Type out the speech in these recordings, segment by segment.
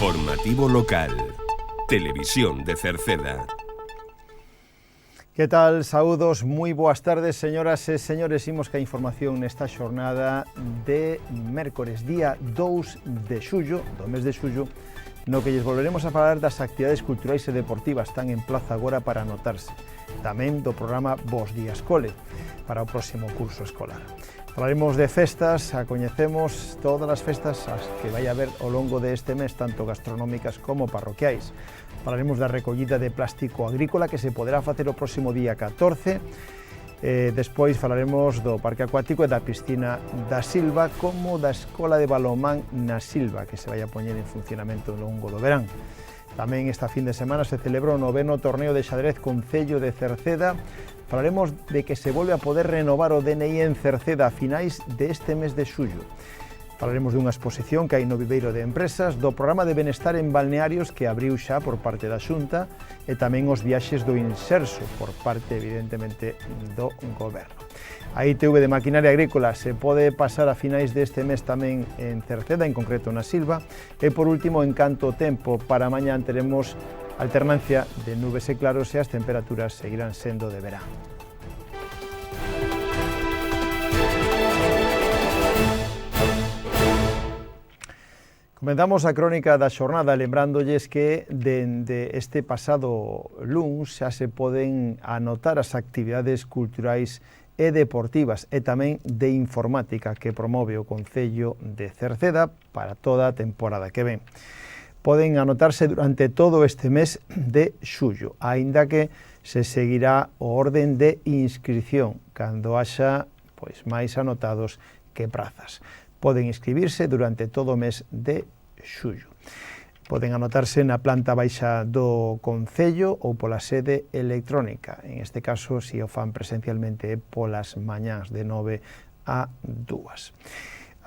Informativo local. Televisión de Cerceda. Que tal? Saúdos, moi boas tardes, señoras e señores. Imos ca información nesta xornada de mércores, día 2 de xullo, do mes de xullo, no que lles volveremos a falar das actividades culturais e deportivas. Están en plaza agora para anotarse. Tamén do programa Bos Días Cole, para o próximo curso escolar. Falaremos de festas, coñecemos todas as festas as que vai haber ao longo deste mes, tanto gastronómicas como parroquiais. Falaremos da recollida de plástico agrícola que se poderá facer o próximo día 14. Despois falaremos do parque acuático e da piscina da Silva, como da escola de balonmán na Silva, que se vai a poñer en funcionamento ao longo do verán. Tamén esta fin de semana se celebrou o 9º torneo de xadrez Concello de Cerceda. Falaremos de que se volve a poder renovar o DNI en Cerceda a finais deste mes de xullo. Falaremos dunha exposición que hai no Viveiro de Empresas, do programa de benestar en balnearios que abriu xa por parte da Xunta e tamén os viaxes do Inserso por parte, evidentemente, do Goberno. A ITV de Maquinaria Agrícola se pode pasar a finais deste mes tamén en Cerceda, en concreto na Silva. E por último, en canto tempo, para mañán teremos alternancia de nubes e claros e as temperaturas seguirán sendo de verán. Comenzamos a crónica da xornada lembrándoles que dende este pasado luns xa se poden anotar as actividades culturais e deportivas e tamén de informática que promove o Concello de Cerceda para toda a temporada que ven. Poden anotarse durante todo este mes de xullo, aínda que se seguirá o orden de inscripción cando haxa máis anotados que prazas. Poden inscribirse durante todo o mes de xullo. Poden anotarse na planta baixa do Concello ou pola sede electrónica. En este caso, si o fan presencialmente, polas mañás de 9 a 2.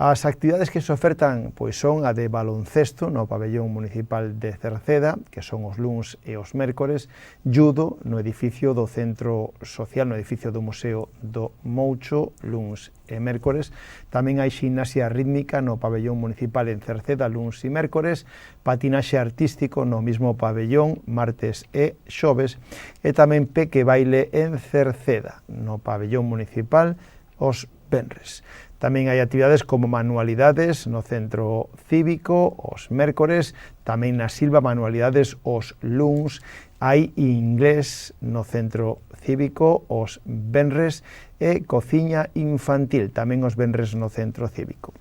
As actividades que se ofertan son a de baloncesto no pabellón municipal de Cerceda, que son os luns e os mércores, judo no edificio do Centro Social, no edificio do Museo do Moucho, luns e mércores. Tamén hai ximnasia rítmica no pabellón municipal en Cerceda, luns e mércores, patinaxe artístico no mismo pabellón, martes e xoves, e tamén peque baile en Cerceda, no pabellón municipal, os venres. Tamén hai actividades como manualidades no centro cívico, os mércores, tamén na Silva manualidades os luns, hai inglés no centro cívico os venres e cociña infantil, tamén os venres no centro cívico.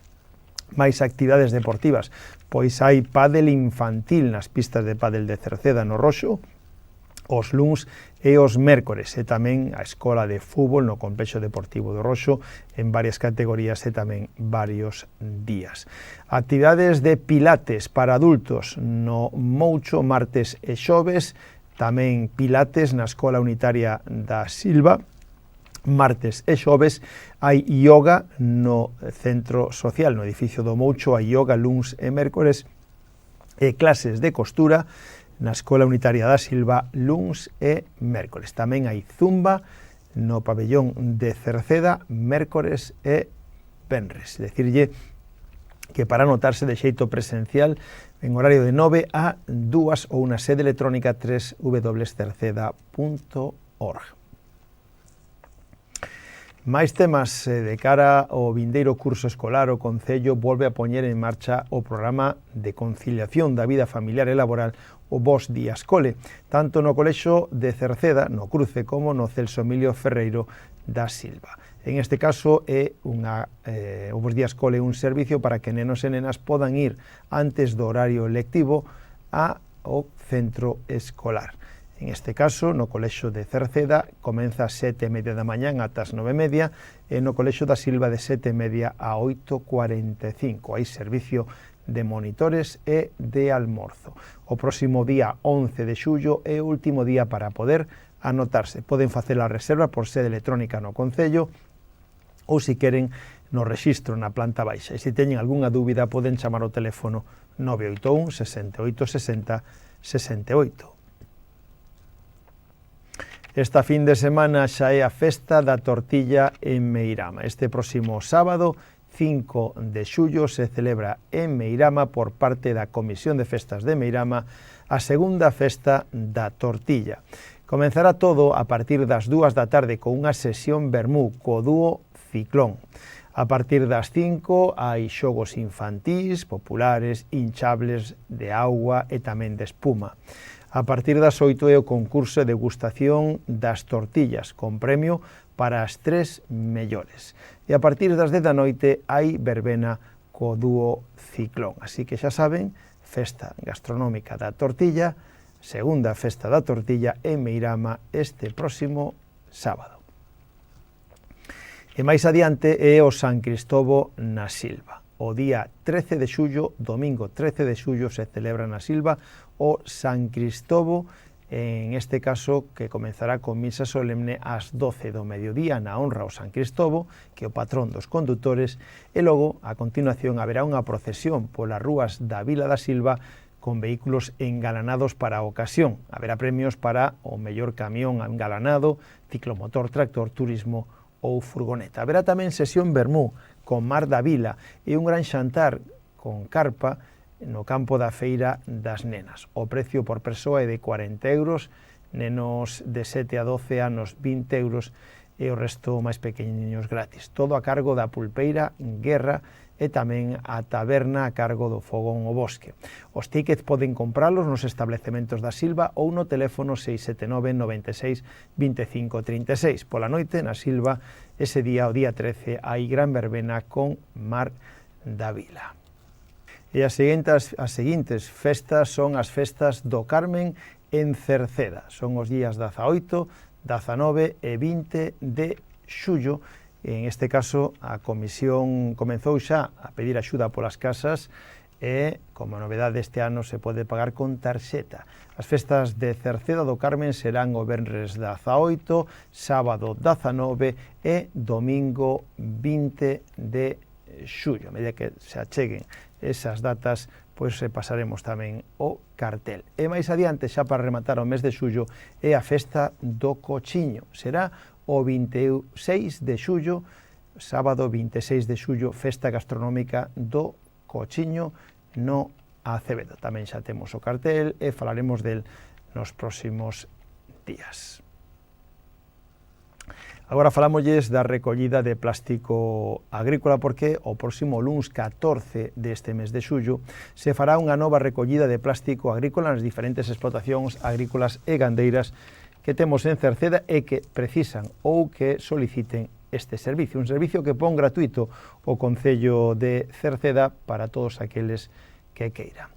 Mais actividades deportivas, pois hai pádel infantil nas pistas de pádel de Cerceda no Roxo, os luns e os mércores, e tamén a escola de fútbol no complexo deportivo do Roxo en varias categorías e tamén varios días. Actividades de pilates para adultos no Moucho, martes e xoves, tamén pilates na escola unitaria da Silva, martes e xoves. Hai yoga no centro social, no edificio do Moucho, hai yoga luns e mércores, e clases de costura na Escola Unitaria da Silva, luns e mércores. Tamén hai zumba no pabellón de Cerceda, mércores e venres. Decirlle que para anotarse de xeito presencial en horario de 9 a 2 ou na sede electrónica www.cerceda.org. Mais temas de cara ao vindeiro curso escolar, o Concello volve a poñer en marcha o programa de conciliación da vida familiar e laboral, o Bos Días Cole, tanto no Colexo de Cerceda, no Cruce, como no Celso Emilio Ferreiro da Silva. En este caso, o Bos Días Cole é un servicio para que nenos e nenas podan ir antes do horario lectivo ao centro escolar. En este caso, no Colexo de Cerceda, comeza a 7:30 da mañán ata as 9:30, e no Colexo da Silva de 7:30 a 8:45. Hai servicio de monitores e de almorzo. O próximo día 11 de xullo é o último día para poder anotarse. Poden facer a reserva por sede electrónica no Concello ou, se queren, no rexistro na planta baixa. E se teñen algunha dúbida, poden chamar ao teléfono 981 68 60 68. Esta fin de semana xa é a festa da tortilla en Meirama. Este próximo sábado, 5 de xullo se celebra en Meirama por parte da Comisión de Festas de Meirama a segunda festa da tortilla. Comenzará todo a partir das 2 da tarde con unha sesión vermú co dúo Ciclón. A partir das 5 hai xogos infantís, populares, hinchables de auga e tamén de espuma. A partir das 8 é o concurso de degustación das tortillas, con premio para as 3 mellores. E a partir das 10 da noite hai verbena co dúo Ciclón. Así que xa saben, festa gastronómica da tortilla, segunda festa da tortilla en Meirama este próximo sábado. E máis adiante é o San Cristovo na Silva. O día 13 de xullo, domingo 13 de xullo, se celebra na Silva o San Cristovo, en este caso que comenzará con misa solemne ás 12 do mediodía na honra ao San Cristovo, que é o patrón dos condutores, e logo, a continuación, haberá unha procesión polas rúas da Vila da Silva con vehículos engalanados para a ocasión. Haberá premios para o mellor camión engalanado, ciclomotor, tractor, turismo ou furgoneta. Haberá tamén sesión vermú con Mar da Vila e un gran xantar con carpa no campo da Feira das Nenas. O precio por persoa é de 40 euros, nenos de 7 a 12 anos 20 euros e o resto máis pequeniños gratis. Todo a cargo da Pulpeira Guerra e tamén a taberna a cargo do Fogón o Bosque. Os tickets poden compralos nos establecementos da Silva ou no teléfono 679 96 25 36. Pola noite, na Silva, ese día, o día 13, hai gran verbena con Mar da Vila. E as seguintes festas son as festas do Carmen en Cerceda. Son os días 18, 19 e 20 de xullo. En este caso, a Comisión comenzou xa a pedir axuda polas casas e, como novedade este ano, se pode pagar con tarxeta. As festas de Cerceda do Carmen serán o venres 18, sábado 19 e domingo 20 de xullo. A medida que se acheguen esas datas, pois pasaremos tamén o cartel. E máis adiante, xa para rematar o mes de xullo, é a festa do Cochiño. Será o 26 de xullo, sábado 26 de xullo, festa gastronómica do Cochiño no Acevedo. Tamén xa temos o cartel e falaremos del nos próximos días. Agora falámosles da recollida de plástico agrícola porque o próximo luns 14 deste mes de xullo se fará unha nova recollida de plástico agrícola nas diferentes explotacións agrícolas e gandeiras que temos en Cerceda e que precisan ou que soliciten este servicio. Un servicio que pon gratuito o Concello de Cerceda para todos aqueles que queiran.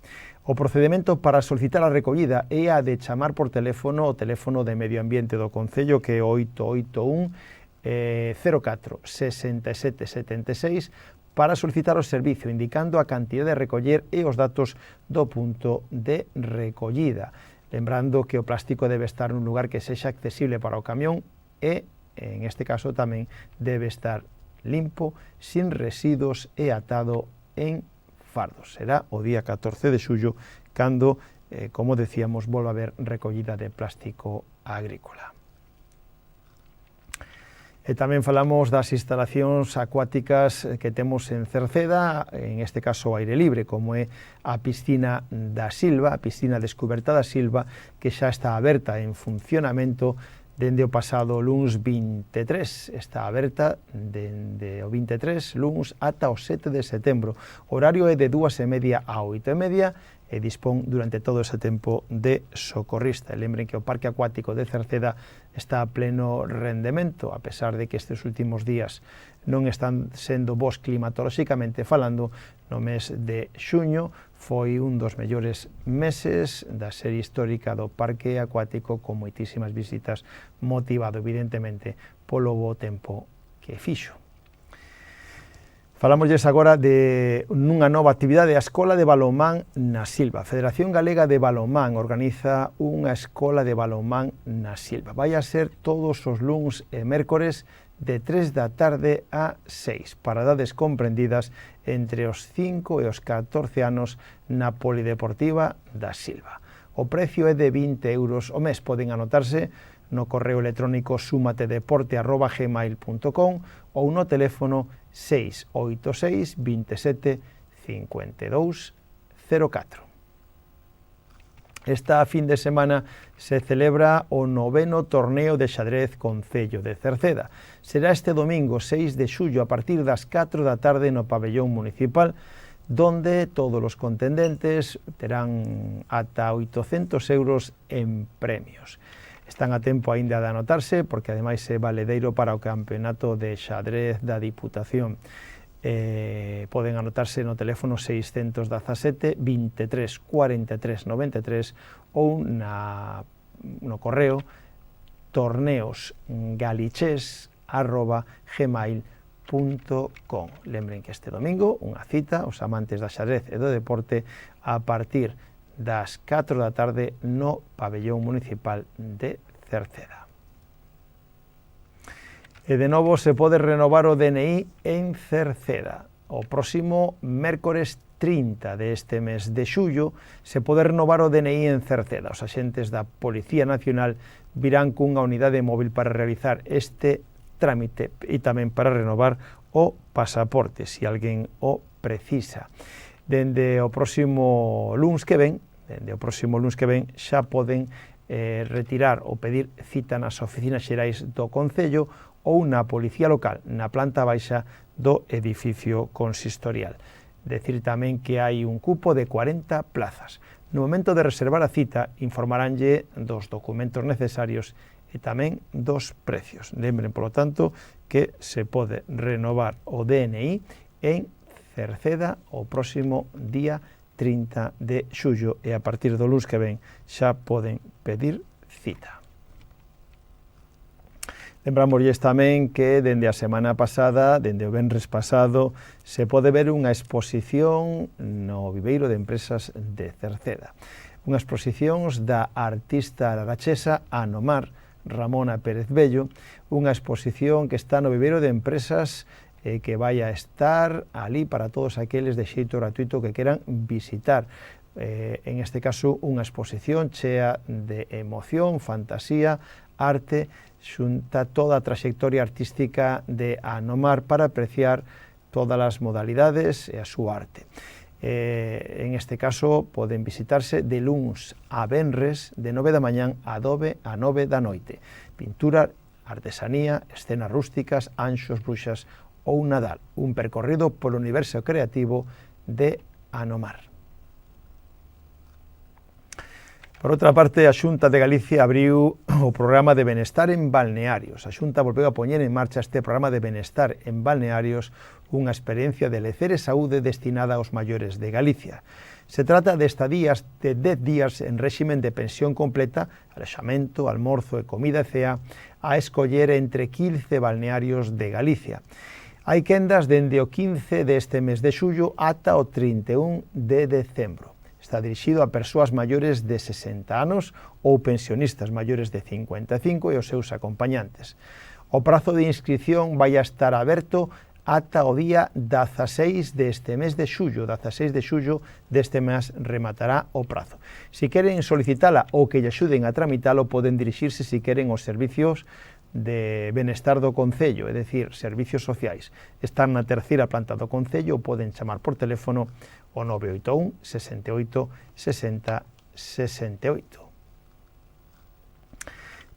O procedimento para solicitar a recollida é a de chamar por teléfono o teléfono de Medio Ambiente do Concello, que é 881 04 67 76, para solicitar o servicio, indicando a cantidad de recoller e os datos do punto de recollida. Lembrando que o plástico debe estar nun lugar que sexa accesible para o camión e, en este caso, tamén debe estar limpo, sin residuos e atado en fardos. Será o día 14 de xullo cando, como decíamos, volva a haber recollida de plástico agrícola. E tamén falamos das instalacións acuáticas que temos en Cerceda, en este caso ao aire libre, como é a piscina da Silva, a piscina descuberta da Silva, que xa está aberta en funcionamento dende o pasado luns 23. Está aberta dende o 23 luns ata o 7 de setembro. O horario é de 2:30 a 8:30 e dispón durante todo ese tempo de socorrista. Lembren que o Parque Acuático de Cerceda está a pleno rendemento, a pesar de que estes últimos días non están sendo bons climatolóxicamente falando. No mes de xuño foi un dos mellores meses da serie histórica do Parque Acuático, con moitísimas visitas, motivado evidentemente polo bo tempo que fixo. Falámosles agora de nunha nova actividade, a Escola de Balonmán na Silva. A Federación Galega de Balonmán organiza unha escola de balonmán na Silva. Vai a ser todos os luns e mércores de 3 da tarde a 6, para edades comprendidas entre os 5 e os 14 anos na Polideportiva da Silva. O precio é de 20 euros o mes. Poden anotarse no correo electrónico sumatedeporte@gmail.com ou no teléfono 686 27 52 04. Esta fin de semana se celebra o 9º torneo de xadrez Concello de Cerceda. Será este domingo 6 de xullo a partir das 4 da tarde no pabellón municipal, donde todos os contendentes terán ata 800 euros en premios. Están a tempo aínda de anotarse, porque ademais é valedeiro para o campeonato de xadrez da Diputación. Poden anotarse no teléfono 617 23 43 93 ou no correo torneosgaliches@gmail.com. Lembren que este domingo unha cita aos amantes da xadrez e do deporte a partir das 4 da tarde no pabellón municipal de Cerceda. E de novo se pode renovar o DNI en Cerceda. O próximo mércores 30 deste mes de xullo se pode renovar o DNI en Cerceda. Os axentes da Policía Nacional virán cunha unidade móvil para realizar este trámite e tamén para renovar o pasaporte, se alguén o precisa. Dende o próximo luns que ven xa poden retirar ou pedir cita nas oficinas xerais do Concello ou na Policía Local, na planta baixa do edificio consistorial. Decir tamén que hai un cupo de 40 plazas. No momento de reservar a cita, informaránlle dos documentos necesarios e tamén dos precios. Lembren, polo tanto, que se pode renovar o DNI en Cerceda o próximo día 30 de xullo e a partir do luns que ven xa poden pedir cita. Lembramos tamén que dende a semana pasada, dende o venres pasado, se pode ver unha exposición no Viveiro de Empresas de Cerceda. Unha exposición da artista ararachesa Anomar, Ramona Pérez Bello, unha exposición que está no Viveiro de Empresas que vai a estar ali para todos aqueles de xeito gratuito que queran visitar. En este caso, unha exposición chea de emoción, fantasía, arte, xunta toda a trayectoria artística de Anomar para apreciar todas as modalidades e a súa arte. En este caso, poden visitarse de luns a venres, de 9 da mañán a 9 da noite. Pintura, artesanía, escenas rústicas, anxos, bruxas ou Nadal. Un percorrido polo universo creativo de Anomar. Por outra parte, a Xunta de Galicia abriu o programa de Benestar en Balnearios. A Xunta volveu a poñer en marcha este programa de Benestar en Balnearios, unha experiencia de lecer e saúde destinada aos maiores de Galicia. Se trata de estadías de 10 días en réximen de pensión completa, alexamento, almorzo e comida e cea, a escoller entre 15 balnearios de Galicia. Hai quendas dende o 15 deste mes de xullo ata o 31 de decembro. Está dirixido a persoas maiores de 60 anos ou pensionistas maiores de 55 e os seus acompañantes. O prazo de inscripción vai a estar aberto ata o día 16 deste mes de xullo. 16 de xullo deste mes rematará o prazo. Se queren solicitala ou que lle axuden a tramitalo, poden dirixirse se queren aos servicios de benestar do Concello, é dicir, servicios sociais. Están na terceira planta do Concello, poden chamar por teléfono o 981 68 60 68.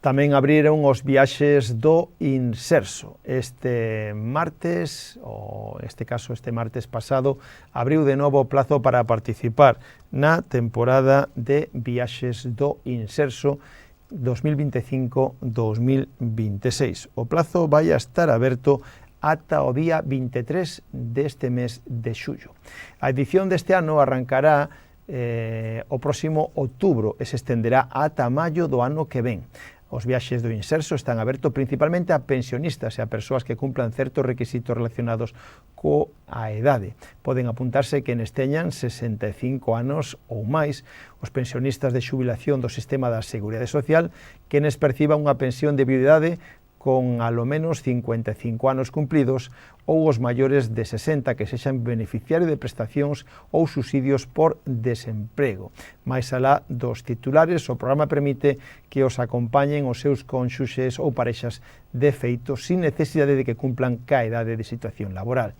Tamén abriron os viaxes do Inserso. Este martes, ou este martes pasado, abriu de novo o plazo para participar na temporada de viaxes do Inserso 2025-2026. O plazo vai a estar aberto ata o día 23 deste mes de xullo. A edición deste ano arrancará o próximo outubro e se estenderá ata maio do ano que ven. Os viaxes do Inserso están abertos principalmente a pensionistas e a persoas que cumplan certos requisitos relacionados coa edade. Poden apuntarse quenes teñan 65 anos ou máis, os pensionistas de xubilación do sistema da Seguridade Social, quenes perciban unha pensión de viudidade con alo menos 55 anos cumplidos ou os maiores de 60 que sexan beneficiarios de prestacións ou subsidios por desemprego. Mais alá dos titulares, o programa permite que os acompañen os seus cónxuxes ou parexas de feito sin necesidade de que cumplan ca idade de situación laboral.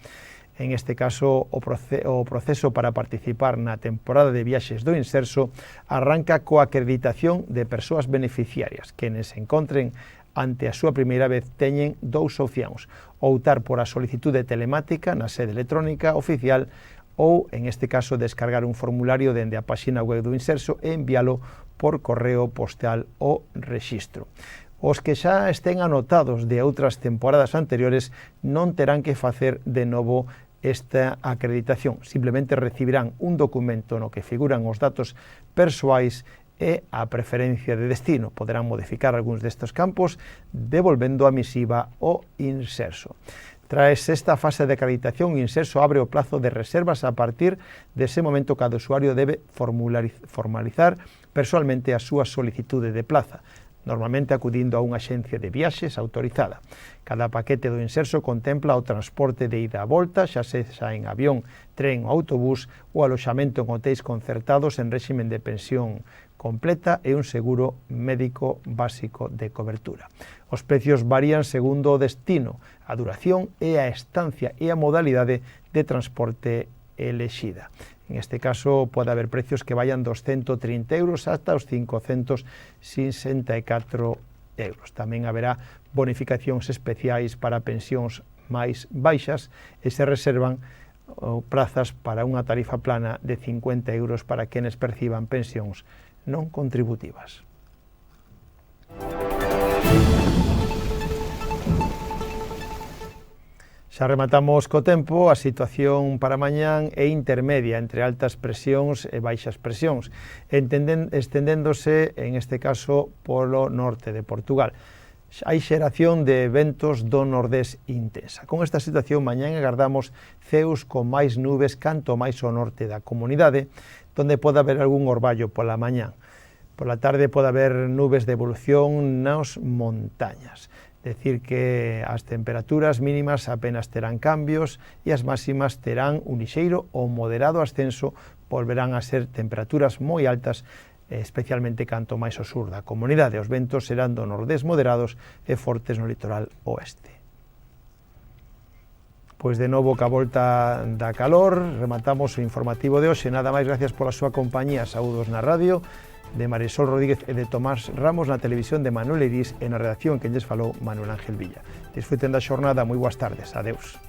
En este caso, o proceso para participar na temporada de viaxes do Inserso arranca coa acreditación de persoas beneficiarias. Quenes se encontren ante a súa primeira vez teñen dous opcións: optar por a solicitude telemática na sede electrónica oficial ou, en este caso, descargar un formulario dende a páxina web do Inserso e enviálo por correo postal o rexistro. Os que xa estén anotados de outras temporadas anteriores non terán que facer de novo esta acreditación, simplemente recibirán un documento no que figuran os datos persoais e a preferencia de destino. Poderán modificar algúns destes campos devolvendo a misiva ao Inserso. Tras esta fase de acreditación, Inserso abre o plazo de reservas a partir dese momento cada usuario debe formalizar persoalmente a súa solicitude de plaza, normalmente acudindo a unha axencia de viaxes autorizada. Cada paquete do Inserso contempla o transporte de ida a volta, xa sexa en avión, tren ou autobús, o aloxamento en hotéis concertados en réximen de pensión completa e un seguro médico básico de cobertura. Os precios varían segundo o destino, a duración e a estancia e a modalidade de transporte elexida. En este caso pode haber precios que vayan dos 130 euros ata os 564 euros. Tamén haberá bonificacións especiais para pensións máis baixas e se reservan prazas para unha tarifa plana de 50 euros para quenes perciban pensións non contributivas. Xa rematamos co tempo. A situación para mañán é intermedia entre altas presións e baixas presións, estendéndose, en este caso, polo norte de Portugal. Hai xeración de ventos do nordés intensa. Con esta situación, mañán agardamos ceos con máis nubes canto máis ao norte da comunidade, donde pode haber algún orballo pola mañán. Pola tarde pode haber nubes de evolución nas montañas. Decir que as temperaturas mínimas apenas terán cambios e as máximas terán un lixeiro ou moderado ascenso, volverán a ser temperaturas moi altas, especialmente canto máis ao sur da comunidade. Os ventos serán do nordés moderados e fortes no litoral oeste. Pois de novo, ca volta da calor, rematamos o informativo de hoxe. Nada máis, gracias pola súa compañía. Saúdos na radio de Marisol Rodríguez e de Tomás Ramos, na televisión de Manuel Eirís e na redacción que lles falou Manuel Ángel Villa. Disfruten da xornada, moi boas tardes, adeus.